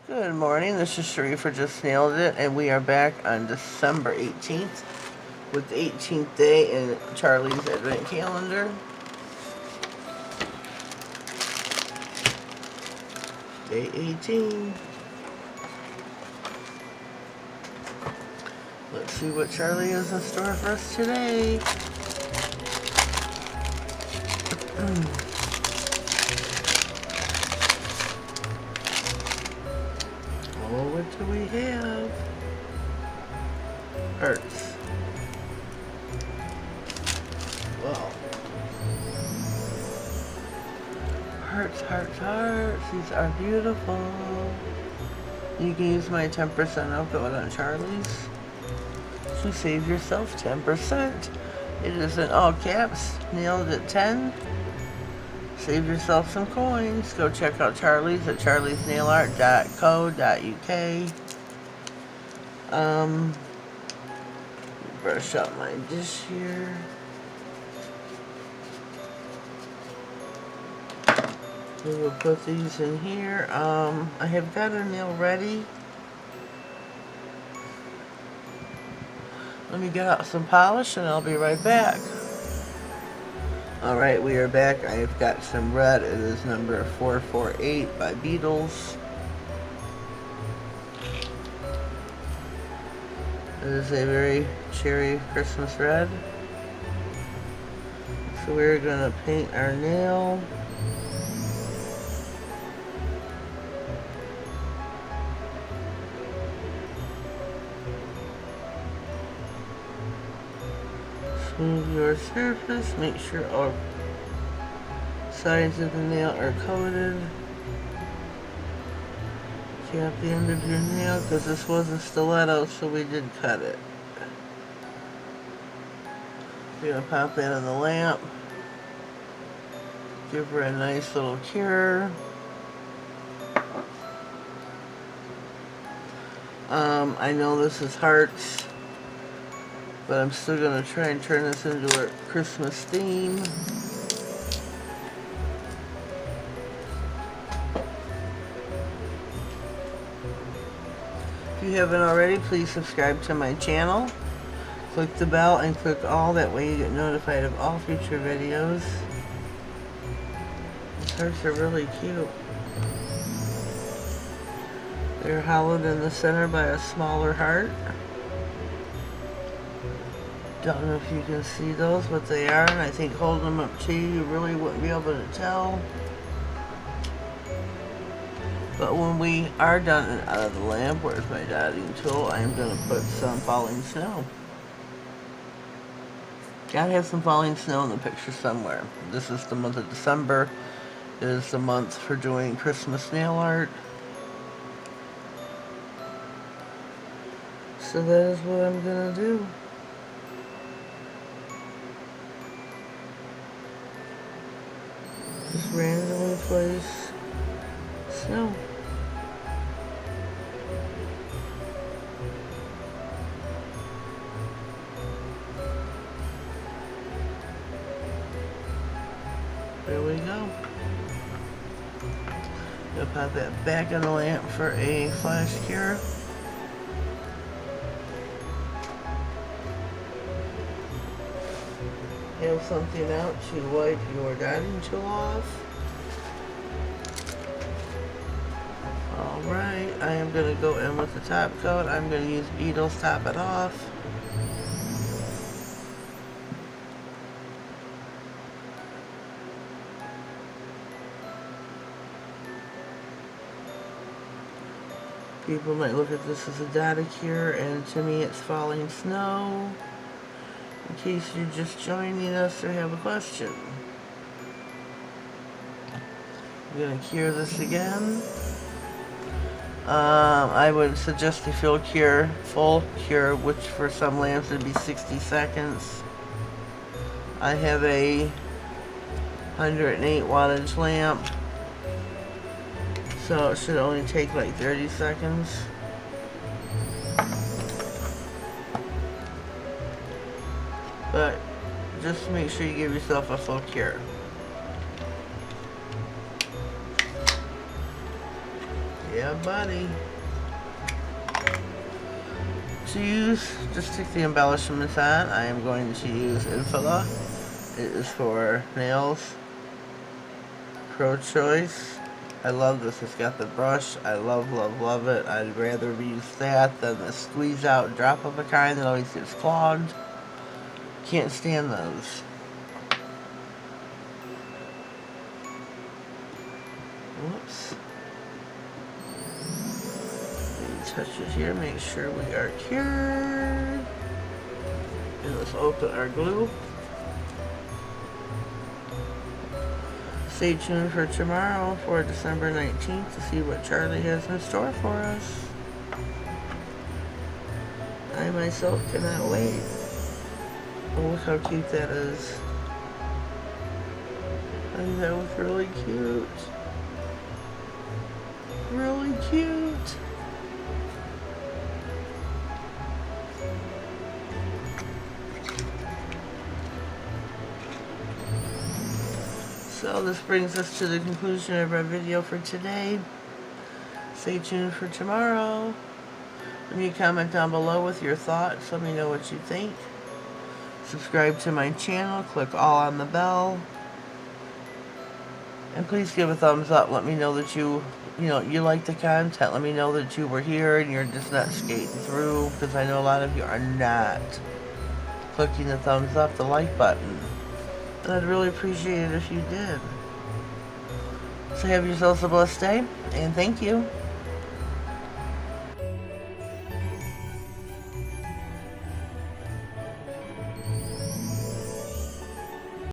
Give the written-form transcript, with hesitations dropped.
Good morning, this is Sheree for Just Nailed It, and we are back on December 18th with the 18th day in Charlie's Advent Calendar. Day 18. Let's see what Charlie has in store for us today. Oh, what do we have? Hearts. Wow. Hearts, hearts, hearts. These are beautiful. You can use my 10% off code on Charlie's to save yourself 10%. It is in all caps. Nailed it 10. Save yourself some coins. Go check out Charlie's at charliesnailart.co.uk. Brush up my dish here. We will put these in here. I have got a nail ready. Let me get out some polish and I'll be right back. Alright, we are back. I have got some red. It is number 448 by Beatles. It is a very cherry Christmas red. So we're going to paint our nail. Smooth your surface. Make sure all sides of the nail are coated. Cap the end of your nail because this was a stiletto, so we did cut it. We're going to pop that in the lamp. Give her a nice little cure. I know this is hearts, but I'm still going to try and turn this into a Christmas theme. If you haven't already, please subscribe to my channel. Click the bell and click all, that way you get notified of all future videos. These hearts are really cute. They're hollowed in the center by a smaller heart. Don't know if you can see those, but they are, and I think holding them up to you, you really wouldn't be able to tell. But when we are done and out of the lamp, where's my dotting tool, I'm going to put some falling snow. Gotta have some falling snow in the picture somewhere. This is the month of December. It is the month for doing Christmas nail art. So that is what I'm going to do. Just randomly place snow. There we go. Gonna pop that back in the lamp for a flash cure. Have something out to wipe your dotting tool off. Alright, I am going to go in with the top coat. I'm going to use Beatles Top It Off. People might look at this as a data cure, and to me it's falling snow. In case you're just joining us or have a question. I'm going to cure this again. I would suggest a full cure, which for some lamps would be 60 seconds. I have a 108 wattage lamp, so it should only take like 30 seconds. But just make sure you give yourself a full cure. Yeah, buddy. To use, just stick the embellishments on, I am going to use Viola. It is for nails. Pro Choice. I love this. It's got the brush. I love, love, love it. I'd rather use that than the squeeze out drop of a kind that always gets clogged. Can't stand those. Whoops. Touch it here, make sure we are cured. And let's open our glue. Stay tuned for tomorrow, for December 19th, to see what Charlie has in store for us. I myself cannot wait. Oh, look how cute that is. I think that was really cute. Really cute. So this brings us to the conclusion of our video for today. Stay tuned for tomorrow. Leave me a comment down below with your thoughts. Let me know what you think. Subscribe to my channel. Click all on the bell. And please give a thumbs up. Let me know that you like the content. Let me know that you were here and you're just not skating through, because I know a lot of you are not clicking the thumbs up, the like button. And I'd really appreciate it if you did. So have yourselves a blessed day, and thank you.